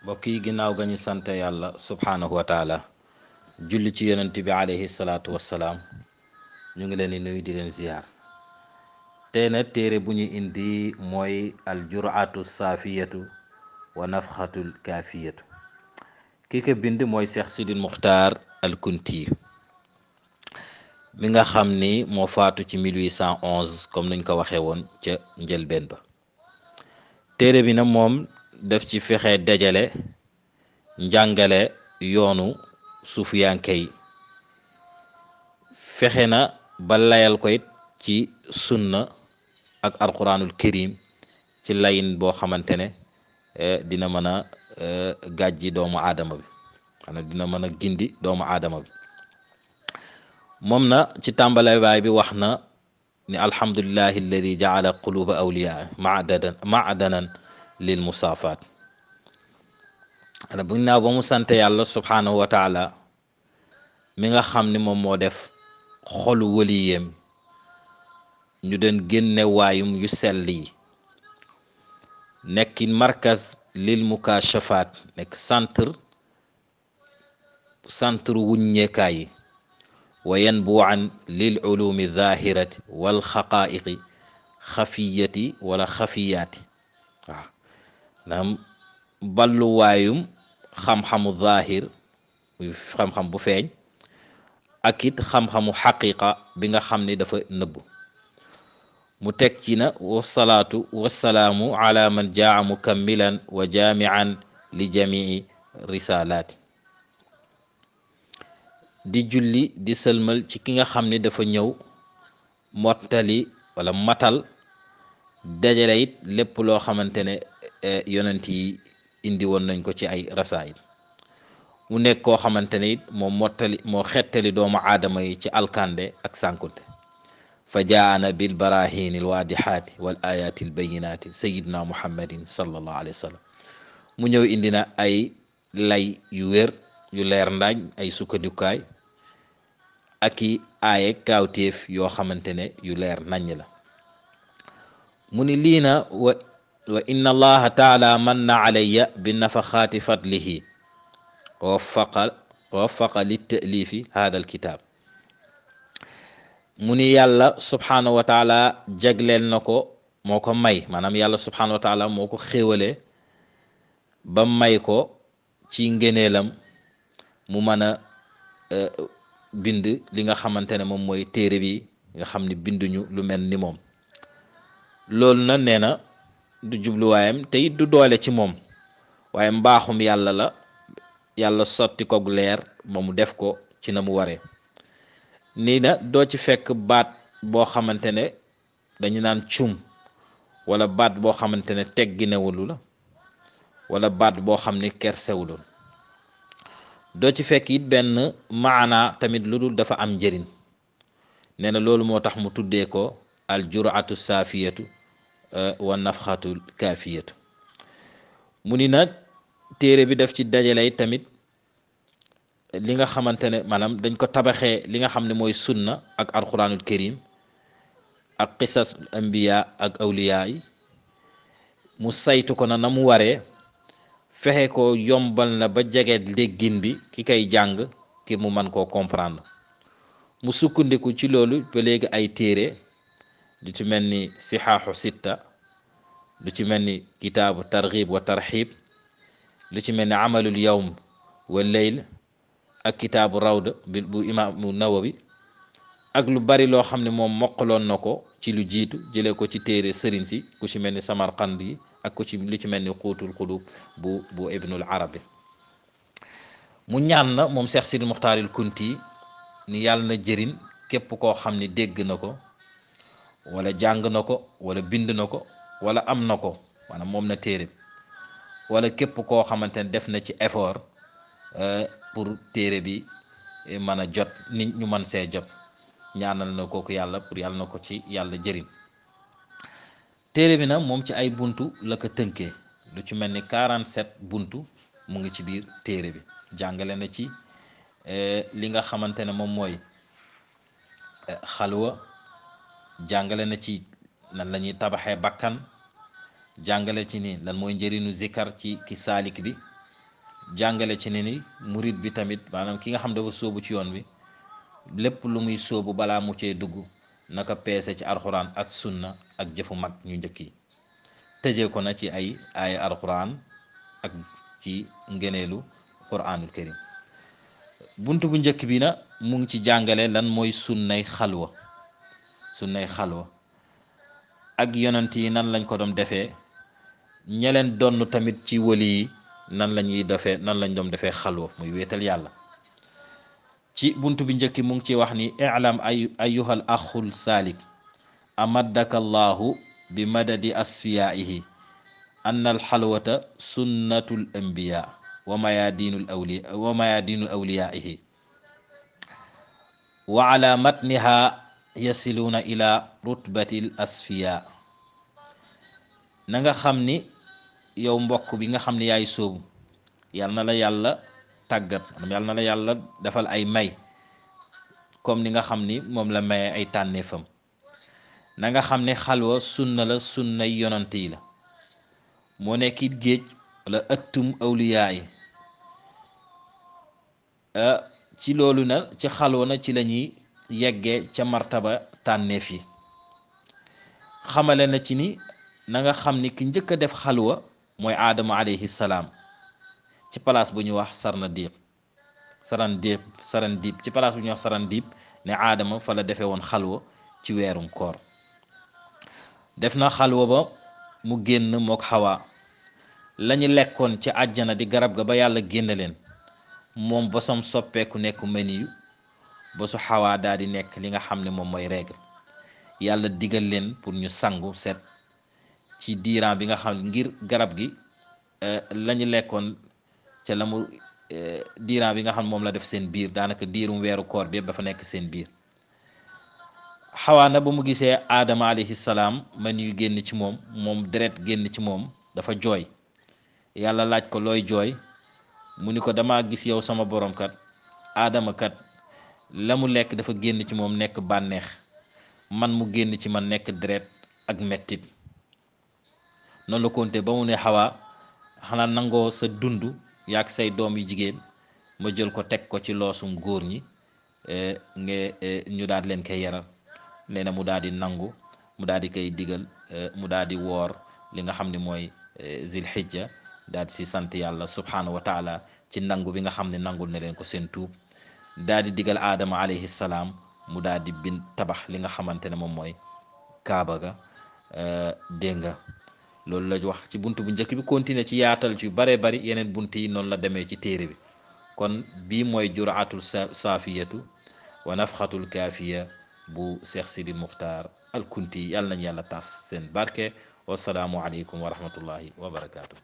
mbokk yi ginnaaw ga ñu sant yàlla subhaanahu wa taala julli ci yonent bi alayhi salaatu wassalaam ñu ngi leen di nuyu di leen ziyaar tey na téere bu ñu indi mooy al juraatu saafiyatu wa nafxatul kaafiyatu ki ko bind mooy Cheikh Sidil Muxtaar al Kunti mi nga xam ni moo faatu ci 1811 comme nuñ ko waxee woon ca njëlbeen ba téere bi nag moom def ci fexe dajale njàngale yoonu suufiyanke yi fexe na ba layal ko it ci sunna ak alquranul karim ci layin boo xamante ne dina mën a gàjji doomu aadama bi xanaa dina mën a gindi doomu aadama bi moom na ci tàmbale baay bi wax na ni alhamdulillahi alladi jaala quluba awliyaa maadanan lil musaafaat ana bu naaw ba mu sant yàlla subhaanahu wa taala mi nga xam ni moom moo def xolu waliyeem ñu doon génne waayum yu sell yi nekki markaz lil mukashafaat nekk centre wuññeekaay yi wa yanbuan lil ulumi zahirati wal xaqaiqi xafiyati wala xafiyaati waaw ndax balluwaayum xam-xamu zahir xam-xam bu feeñ ak it xam-xamu xaqiqa bi nga xam ni dafa nëbb mu teg ci na wasalaatu wasalaamu ala man jaa mukammilan wa jaamian li jamii risalaati di julli di sëlmal ci ki nga xam ni dafa ñëw mottali wala matal dajale it lépp loo xamante ne yonent yi indi woon nañ ko ci ay rasaayil mu nekk koo xamante ne it moo xettali doomu aadama yi ci alkande ak sànkunte fa jaana bil barahini al waadixaati wal ayaati al bayinaati sayidna muhammadin sallallahu alayhi wa sallam mu ñëw indi na ay lay yu wér yu leer ndaañ ay sukkandikaay ak i aaye kaawteef yoo xamante ne yu leer naññ la mu ni lii na wa inna allaha taala manna alayya bi nafaxaati fadlihi wa waffaqa li taalifi hada al kitaab mu ni yàlla subhaanahu wa taala jagleel na ko moo ko may maanaam yàlla subhaanahu wa taala moo ko xéewalee ba may ko ci ngëneelam mu mën a bind li nga xamante ne moom mooy téere bi nga xam ni binduñu lu mel ni moom loolu na nee na du jubluwaayam te it du doole ci moom waaye mbaaxum yàlla la yàlla sotti ko leer ba mu def ko ci na mu waree nii na doo ci fekk baat boo xamante ne dañu naan cum wala baat boo xamante ne tegginewulu la wala baat boo xam ni kersewuloon doo ci fekk it benn maana tamit lu dul dafa am njëriñ nee na loolu moo tax mu tuddee ko al juraatu saafiyatu wa nafxatul kaafiyatu mu ni nag téere bi daf ci dajale tamit li nga xamante ne maanaam dañ ko tabaxee li nga xam ne mooy sunna ak alquranul karim ak qisas ambiya ak awliya yi mu saytu ko na mu waree fexe ko yombal na ba jege déggin bi ki koy jàng ngir mu mën koo comprendre mu sukkandiku ci loolu ba léegi ay téere lu ci mel ni sixaaxu sitta lu ci mel ni kitaabu targhib wa tarhib lu ci mel ni amalul yawm wa leyl ak kitaabu rawda bu imaamu nawawi ak lu bari loo xam ne moom moqaloon na ko ci lu jiitu jëlee ko ci téere sëriñ si ku ci mel ni samarqand yi ak ku ci lu ci mel ni xuutul xulub bu ibnul arabi mu ñaan na moom Cheikh Sidil Muxtaaril Kunti ni yàlla na jëriñ képp koo xam ni dégg na ko wala jàng na ko wala bind na ko wala am na ko maanaam moom na téere wala képp koo xamante ne def na ci effort pour téere bi mën a jot nit ñu mën see jot ñaanal na kooku yàlla pour yàlla na ko ci yàlla jëriñ téere bi nag moom ci ay buntu la ko tënkee lu ci mel ni 47 buntu mu ngi ci biir téere bi jàngale na ci li nga xamante ne moom mooy xalwa jàngale na ci nan la ñuy tabaxee bakkan jàngale ci ni lan mooy njëriñu zikar ci ki saalik bi jàngale ci ne ni murid bi tamit maanaam ki nga xam dafa sóobu ci yoon bi lépp lu muy sóobu balaa mu cee dugg naka peese ci alxuraan ak sunna ak jëfu mag ñu njëkk yi tëjee ko na ci ay alxuraan ak ci ngëneelu quraanul karim. bunt bu njëkk bi na mu ngi ci jàngale lan mooy sunnay xalwa ak yonent yi nan lañ ko doon defee, ñeleen donn tamit ci wali yi nan lañ doon defee xalwa muy wéetal yàlla. ci bunt bi njëkk mu ngi ci wax ni i'lam ayyuhal axul saalik amaddaka allahu bi madadi asfiyaihi anna al xalwata sunnatul anbiya wa mayadinul awliyaihi wa ala matniha yasiluuna ila rutbatil asfiya. na nga xam ni yow mbokk bi nga xam ni yaay sóobu yal na la yàlla tàggat, yal na la yàlla defal ay may comme ni nga xam ni moom la maye ay tànneefam. na nga xam ne xalwa sunna la, sunnay yonant yi la, moo nekkit géej wala ëttum awliyaa yi. ci loolu na ci xalwa na ci la ñuy yeggee ca martaba tànneef yi. xamale na ci ni na nga xam ni ki njëkk a def xalwa mooy aadama alayhi salaam ci place bu ñuy wax Sarandiib ci place bu ñuy wax Sarandiib ne aadama fa la defee woon xalwa ci weerum koor. def na xalwa ba mu génn mook xawaa lañu lekkoon ci àjjana di garab ga ba yàlla génn leen, moom bosam soppeeku nekk meniyu, bosu xawaa daal di nekk li nga xam ne moom mooy règle. yàlla digal leen pour ñu sangu set ci diiran bi nga xam ngir garab gi lañu lekkoon ca la mu diiran bi nga xam moom la def seen biir, daanaka diirum weeru koor bi yëpp dafa nekk seen biir. xawaa na ba mu gisee aadama alayhi salaam man yu génn ci moom deret génn ci moom dafa jooy. yàlla laaj ko looy jooy, mu ni ko dama gis yow sama borom kat aadama kat la mu lekk dafa génn ci moom nekk bànneex, man mu génn ci man nekk deret ak mettit. noonu la konte ba mu ne xawaa xanaa nangoo sa dund yaag say doom yu jigéen ma jël ko teg ko ci loosum góor ñi ñu daal leen koy yaral. nee na mu daal di nangu, mu daal di koy digal, mu daal di woor li nga xam ne mooy zilhijja, daal di si sant yàlla subhanahu wa taala ci nangu bi nga xam ne nangul na leen ko seen tuub. daal di digal aadama alayhi salaam mu daal di tabax li nga xamante ne moom mooy kaaba ga. dégg nga loolu la wax ci bunt bu njëkk bi, continuer ci yaatal ci bare bari yeneen bunt yi noonu la demee ci téere bi. kon bii mooy juraatul saafiyatu wa nafxatul kaafiya bu Cheikh Sidi Muxtaar al Kunti. yàlla nañ yàlla tas seen barke. wasalaamu aleykum wa rahmatullahi wa barakaatu.